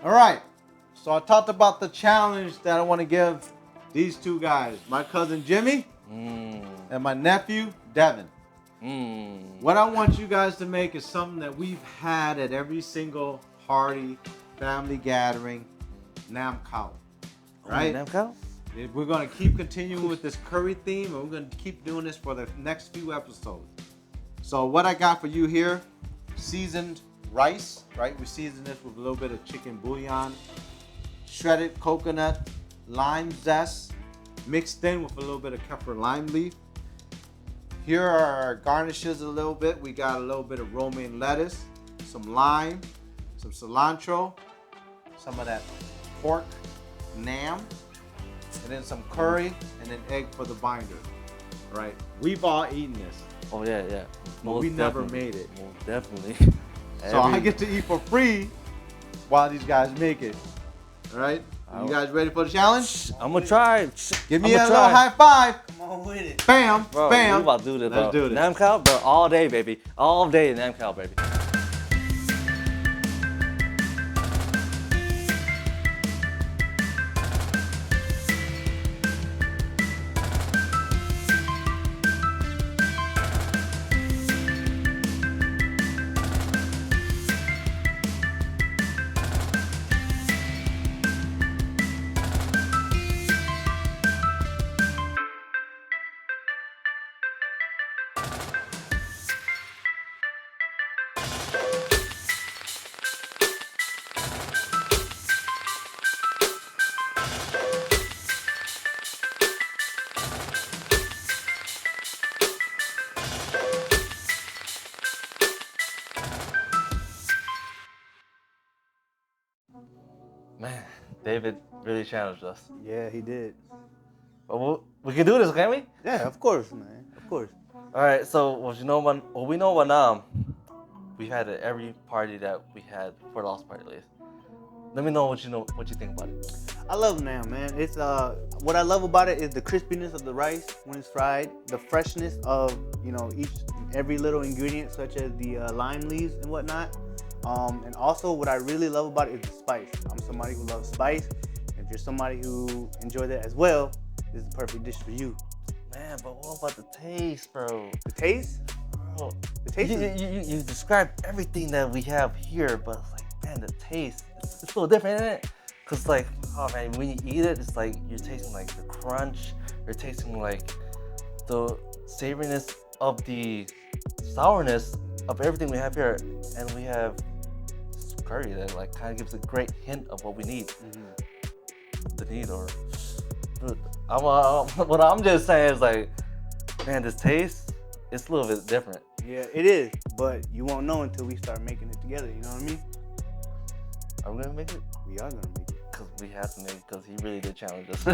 All right. So I talked about the challenge that I want to give these two guys, my cousin Jimmy and my nephew Devon. What I want you guys to make is something that we've had at every single party, family gathering, Nam Khao. Right? Nam Khao? We're going to keep continuing with this curry theme, and we're going to keep doing this for the next few episodes. So what I got for you here, seasoned rice, right? We season this with a little bit of chicken bouillon, shredded coconut, lime zest, mixed in with a little bit of kaffir lime leaf. Here are our garnishes a little bit. We got a little bit of romaine lettuce, some lime, some cilantro, some of that pork nam, and then some curry, and an egg for the binder. Right? We've all eaten this. Oh yeah. But we never made it. Most definitely. So I get to eat for free while these guys make it. All right? You guys ready for the challenge? I'm gonna try. Give me a little high five. Come on with it. Bam, Bro, bam. we about to do this, bro. Let's do this. Nam Khao, bro, all day, baby. All day Nam Khao, baby. Man, David really challenged us. Yeah, he did. But we can do this, can't we? Yeah, of course, man. Of course. All right. So what we know when we've had at every party that we had for the lost party list. Let me know what you think about it. I love Nam, man. It's what I love about it is the crispiness of the rice when it's fried, the freshness of every little ingredient, such as the lime leaves and whatnot. And also what I really love about it is the spice. I'm somebody who loves spice. If you're somebody who enjoys that as well, this is the perfect dish for you. Man, but what about the taste, bro? The taste? Bro, The taste is... you described everything that we have here, but it's like, man, the taste, it's a little different, isn't it? Cause like, oh man, when you eat it, it's like you're tasting like the crunch, you're tasting like the savoriness of the sourness of everything we have here, and we have this curry that like kind of gives a great hint of what we need. The need, or dude, what I'm just saying is like, man, this taste, it's a little bit different. Yeah, it is, but you won't know until we start making it together, you know what I mean? Are we gonna make it? We are gonna make it. Cause we have to make it, cause he really did challenge us.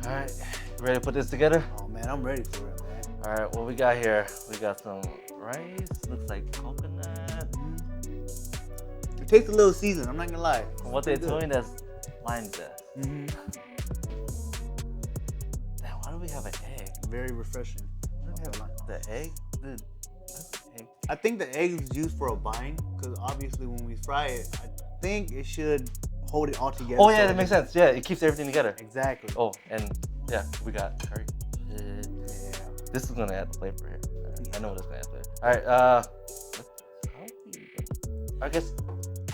All right, you ready to put this together? Oh man, I'm ready for it, man. All right, what we got here? We got some rice, looks like coconut. It tastes a little seasoned, I'm not gonna lie. From what they're telling me, that's lime zest. Mm-hmm. Damn, why do we have an egg? Very refreshing. The egg? Dude, that's an egg. I think the egg is used for a bind, because obviously when we fry it, I think it should hold it all together. Oh yeah, that makes sense. Yeah, it keeps everything together. Exactly. Oh, and yeah, we got curry. Yeah. This is gonna add flavor here. I know what it's gonna add flavor. All right, I guess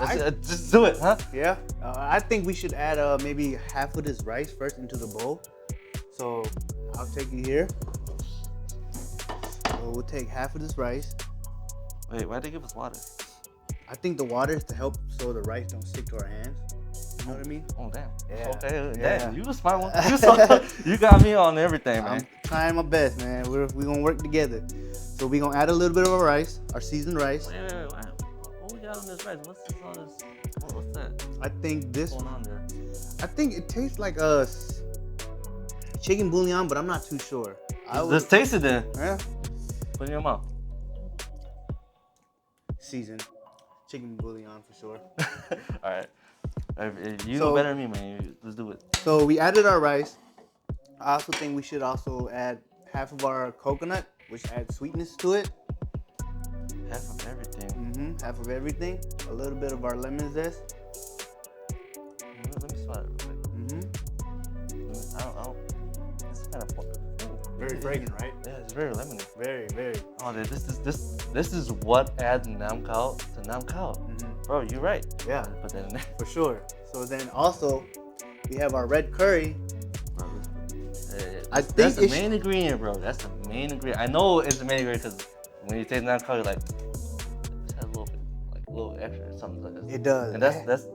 let's just do it, huh? Yeah. I think we should add maybe half of this rice first into the bowl. So I'll take it here. So we'll take half of this rice. Wait, why'd they give us water? I think the water is to help so the rice don't stick to our hands. You know what I mean? Oh damn. Yeah. Okay, Yeah. damn. You a smart one. You got me on everything, man. I'm trying my best, man. We're gonna work together. So we're gonna add a little bit of our rice, our seasoned rice. Wait. What we got on this rice? What's this on this? What's that? I think this. What's going on there? I think it tastes like a chicken bouillon, but I'm not too sure. Let's taste it then. Yeah. Put it in your mouth. Seasoned chicken bouillon for sure. All right. You know better than me, man. Let's do it. So we added our rice. I also think we should also add half of our coconut, which adds sweetness to it. Half of everything. Half of everything. A little bit of our lemon zest. Let me smell it real quick. I don't. It's kind of Very fragrant, right? Yeah, it's very lemony. Very, very. Oh, dude, this is what adds Nam Khao to Nam Khao. Bro, you're right. Yeah, Put that in there. for sure. So then also, we have our red curry. I think That's the main ingredient, bro. That's the main ingredient. I know it's the main ingredient because when you taste Nam Khao, you're like, this has a little bit, like a little extra or something like this. It does. And that's the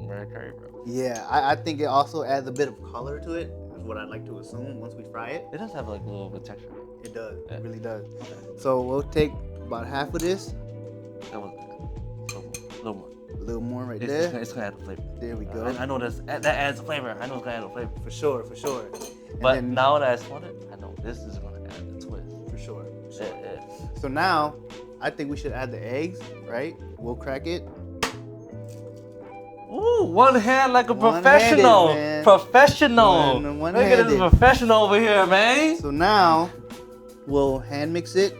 red curry, bro. Yeah, I think it also adds a bit of color to it, is what I'd like to assume once we fry it. It does have like a little bit of texture. It does. Yeah. It really does. Okay. So we'll take about half of this, That was so, a little more. a little more right It's there. it's gonna add a flavor. There we go. I know that adds a flavor. I know it's gonna add a flavor. For sure, for sure. And But then- now that I smelled it, I know this is gonna add a twist. for sure. Yeah. So now, I think we should add the eggs, right? We'll crack it. Ooh, one hand like a One-handed, professional. man. Professional. One- Look at this one-handed. professional over here, man. So now, we'll hand mix it.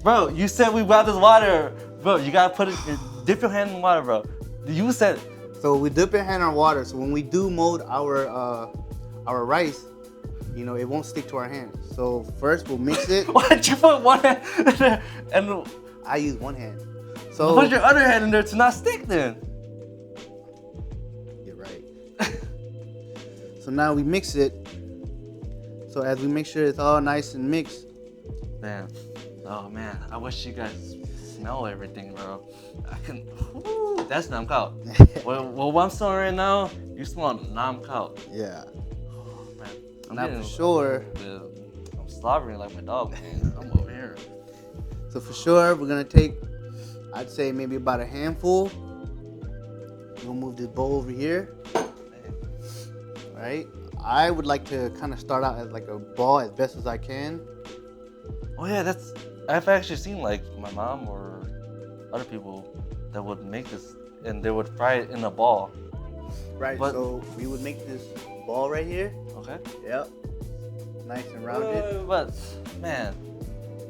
Bro, you said we brought this water. Bro, you gotta put it, dip your hand in water, bro. You said, So we dip your hand in water. So when we do mold our rice, you know, it won't stick to our hands. So first we'll mix it. why'd you put one hand in there and I use one hand. So put your other hand in there to not stick then? you're right. So now we mix it. So as we make sure it's all nice and mixed. Damn. Oh man, I wish you guys smell everything, bro. I can. Woo, that's Nam Khao. well, what I'm smelling right now, you smell Nam Khao. Yeah. Oh, man. I'm Now getting for sure. I'm slobbering like my dog, man. I'm over here. So for sure, we're gonna take, I'd say maybe about a handful. We'll move this bowl over here. Right? I would like to kind of start out as like a ball as best as I can. Oh yeah, I've actually seen like my mom or other people that would make this and they would fry it in a ball. Right. But- So we would make this ball right here. Okay. Yep. Nice and rounded. But man,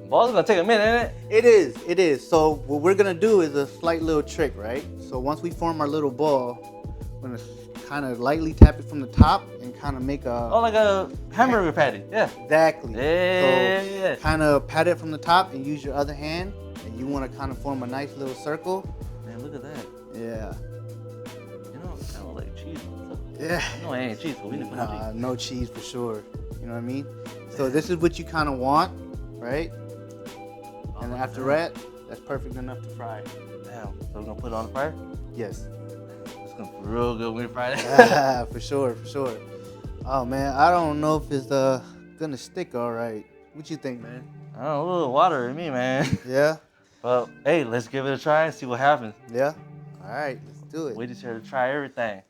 ball's gonna take a minute, ain't it? It is. So what we're gonna do is a slight little trick, right? So once we form our little ball, we're gonna kind of lightly tap it from the top and kind of make a Oh, like a hamburger patty. Yeah. exactly. Yeah. So kind of pat it from the top and use your other hand, and you want to kind of form a nice little circle. Man, look at that. Yeah. You know, it's kind of like cheese. Yeah. No, it ain't cheese, but we need to put no cheese. No cheese for sure. You know what I mean? So this is what you kind of want, right? And after that, that's perfect enough to fry. Damn. So we're gonna put it on the fire? Yes. It's gonna be real good when we fry it. For sure, for sure. Oh man, I don't know if it's gonna stick all right. What you think, man? I don't know, a little water in me, man. Yeah? Well, hey, let's give it a try and see what happens. Yeah? All right, let's do it. We just here to try everything.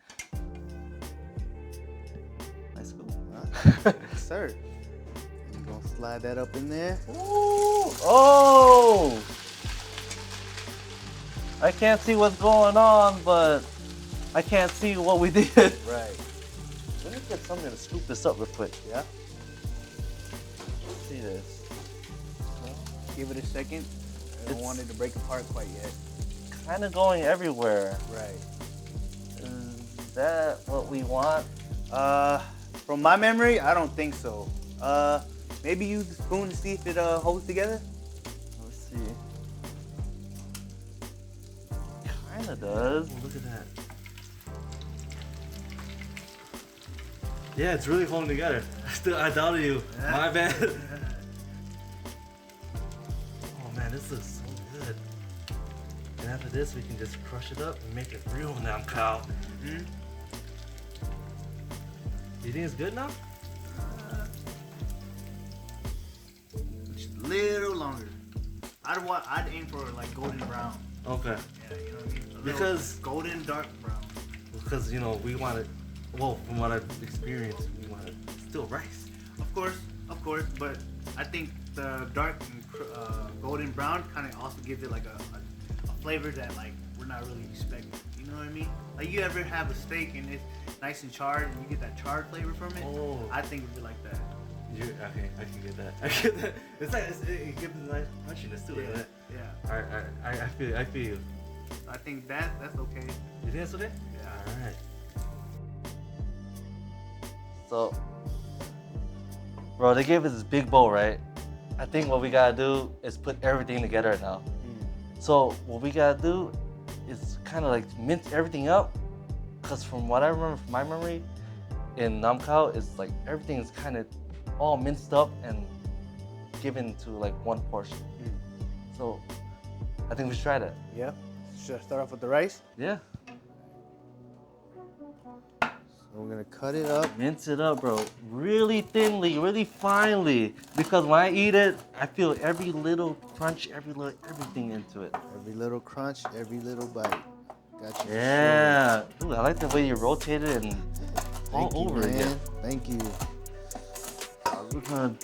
Nice scoop. Yes, sir. I'm gonna slide that up in there. Ooh, oh! I can't see what's going on, but I can't see what we did. Right. Let me get something to scoop this up real quick. Yeah? Let's see this. Give it a second. I don't It's- want it to break apart quite yet. Kind of going everywhere. Right. Is that what we want? From my memory, I don't think so. Maybe use the spoon to see if it holds together. Let's see. Kinda does. Look at that. Yeah, it's really holding together. I doubted you. My bad. Oh man, this looks so good. And after this, we can just crush it up and make it real now, Khao. Mm-hmm. You think it's good now? Just a little longer. I'd aim for like golden brown. Okay. Yeah, you know what I mean? A little Because- golden dark brown. Because, you know, we want it, well, from what I've experienced, we want it still rice. Of course, but I think the dark and golden brown kind of also gives it like a flavor that like we're not really expecting. You know what I mean? Like you ever have a steak and it's nice and charred and you get that charred flavor from it? Oh. I think it'd be like that. Okay, I can get that. I get that. It's like it gives a nice crunchiness to it. Yeah. Alright, I feel you. I think that's okay. You think that's okay? Yeah. Alright. So, bro, they gave us this big bowl, right? I think what we gotta do is put everything together now. So what we gotta do is kind of like mince everything up, cause from what I remember from my memory, in Nam Khao is like everything is kind of all minced up and given to like one portion. So I think we should try that. Yeah. Should I start off with the rice? Yeah. So we're gonna cut it up. Mince it up, bro. Really thinly, really finely. Because when I eat it, I feel every little crunch, everything into it. Every little crunch, every little bite. Got you. Yeah. Ooh, I like the way you rotate it and all Thank you, over man. again. Thank you. We're gonna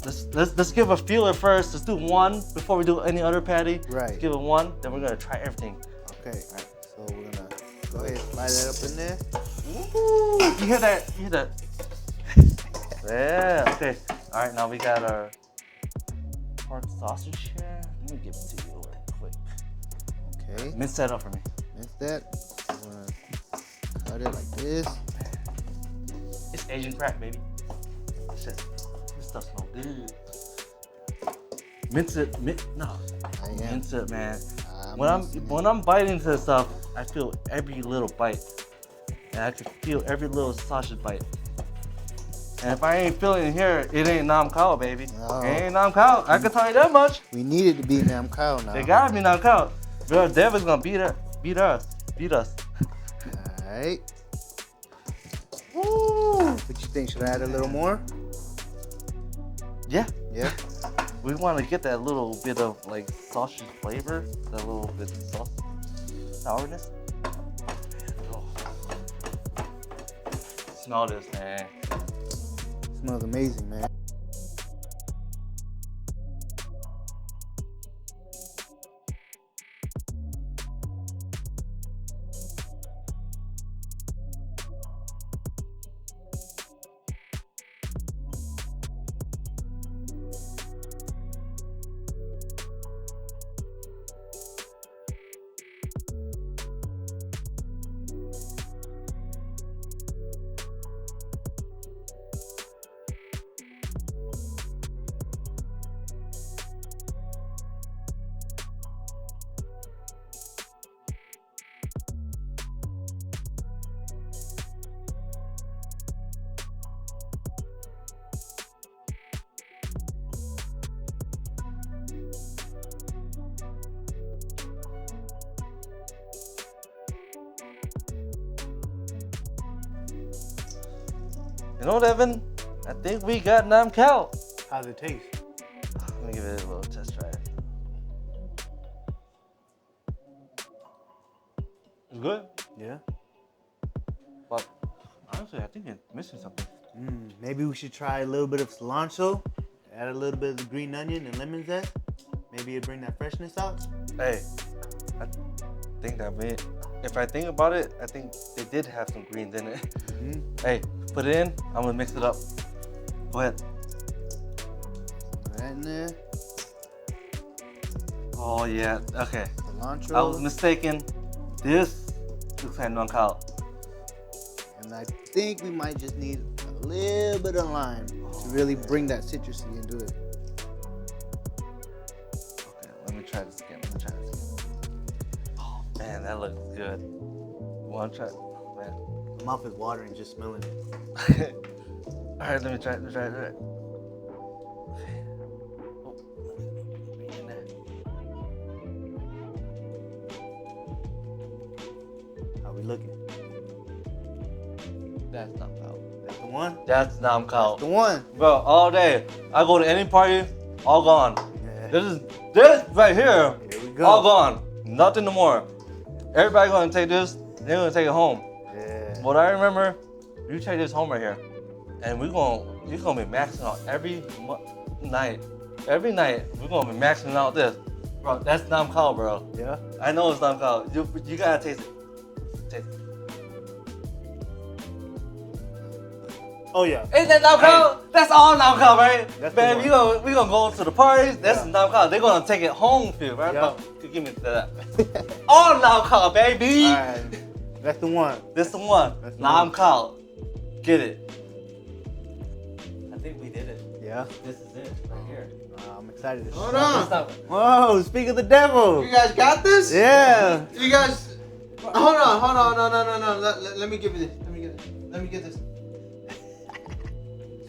let's give a feeler first. Let's do one before we do any other patty. Right. Let's give it one, then we're gonna try everything. Okay. All right. So we're gonna go ahead and slide that up in there. Woo! You hear that? You hear that? Yeah. Okay. All right. Now we got our pork sausage here. Let me give it to you real quick. Okay. Mince that up for me. Mince that. We're gonna cut it like this. It's Asian crack, baby. Shit. This stuff smells good. Mince it. No. I am. Mince it, man. I'm When I'm biting into this stuff, I feel every little bite. And I can feel every little sausage bite. And if I ain't feeling it here, it ain't Nam Khao, baby. No. It ain't Nam Khao. I can tell you that much. We need it to be Nam Khao now. They gotta be Nam Khao. Bro, Devon's gonna beat us. Alright. Woo! What you think? Should I add a little more? Yeah. Yeah. We want to get that little bit of like sausage flavor, that little bit of sourness. Oh. Smell this, man. Smells amazing, man. You know, Devon, I think we got Nam Khao. How's it taste? Let me give it a little test try. It's good, Yeah. but honestly, I think it's missing something. Maybe we should try a little bit of cilantro. Add a little bit of the green onion and lemon zest. Maybe it'll bring that freshness out. Hey, I think that if I think about it, I think they did have some greens in it. Hey, put it in. I'm gonna mix it up. Go ahead. Right in there. Oh yeah. Okay. Cilantro. I was mistaken. This looks like Nam Khao. And I think we might just need a little bit of lime to really bring that citrusy into it. Okay, let me try this again. Oh man, that looks good. You wanna try? Man. My mouth is watering just smelling it. All right, let me try it. Okay. Oh, bring it in there. How we looking? That's Nam Khao. That's the one? That's Nam Khao. The one. Bro, all day. I go to any party, all gone. Yeah. This right here, Here we go. all gone. Nothing no more. Everybody gonna take this, they're gonna take it home. Yeah. What I remember, you take this home right here, and you're gonna be maxing out every night. Every night, we're gonna be maxing out this. Bro, that's Nam Khao, bro. Yeah. I know it's Nam Khao. You gotta taste it. Taste it. Oh yeah. Ain't that Nam Khao? That's all Nam Khao, right? That's the Man, one. we gonna go to the parties. That's Yeah. Nam Khao. They gonna take it home, feel right? Yeah. Give me that. All Nam Khao, baby. Alright. That's the one. This the one. That's the Nam one. Khao. Get it. I think we did it. Yeah. This is it right here. I'm excited. To Hold see. on. Stop it. Whoa! Speak of the devil. You guys got this? Yeah. You guys, hold on. No. Let me give you this. Let me get this.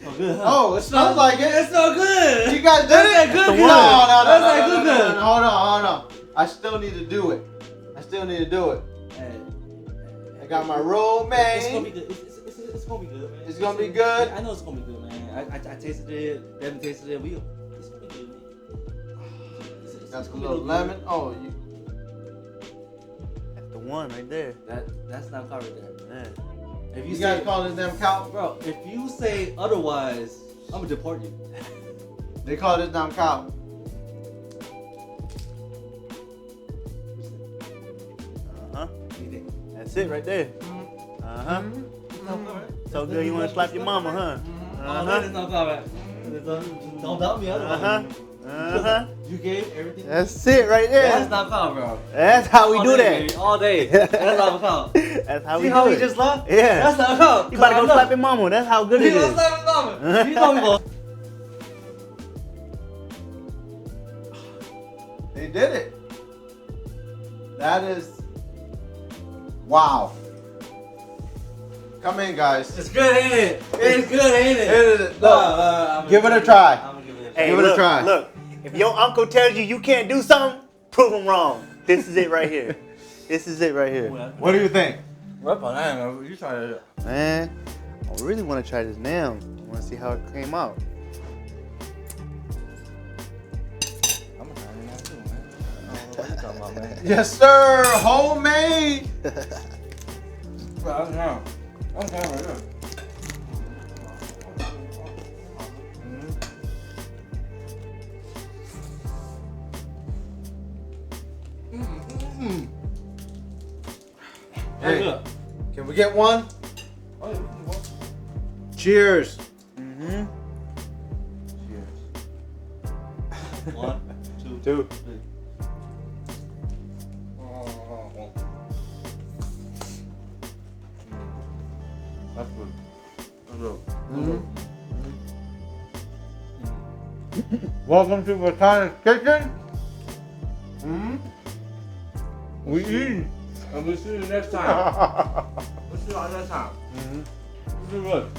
So good. Huh? Oh, it smells like it. It's so good. You guys did That's it? that good. The good. one. No. That's that good. good. Hold on. I still need to do it. Hey, I got my roll, man. It's gonna be good. It's gonna be good, man. It's gonna be good? I know it's gonna be good, man. I tasted it. Devin tasted it. It's gonna be good, man. Got a gonna be little good. lemon. Oh, you. That's the one right there. That's not Khao right there. Yeah. If You say, guys call this damn cow? bro, if you say otherwise, I'm gonna deport you. They call this damn cow. Uh huh. What do you think? That's it right there. Uh huh. So good you want to slap your mama, huh? Oh, that is not Khao, man. Don't doubt me Uh otherwise. huh. Uh huh. You gave everything. That's it right there. That's not Khao, bro. That's how we All do day, that. baby, all day. That's not Khao. That's how See we how do he it. just left? Yeah. That's not Khao. You about to go slap your mama. That's how good He it gonna is. slap his mama. You know he gonna. They did it. That is. Wow. Come in, guys. It's good, ain't it? It's good, ain't it? It is. Look, give it a try. I'm gonna give it a Hey, Give it a look, try. Look, if your uncle tells you can't do something, prove him wrong. This is it right here. This is it right here. What do you think? Rub on that, man. You try to. Man, I really want to try this now. I want to see how it came out. I'm gonna try it now too, man. I don't know what you talking about, man. Yes, sir. Homemade. Bro, I don't know. I'm trying right now. Hey, look. can we get one? Oh, yeah, we can go. Cheers. Mm-hmm. Cheers. 1, 2, Two. 3. That's good. Welcome to Wakana's Kitchen. We eating. And we'll see you next time. We'll see you next time. This is good.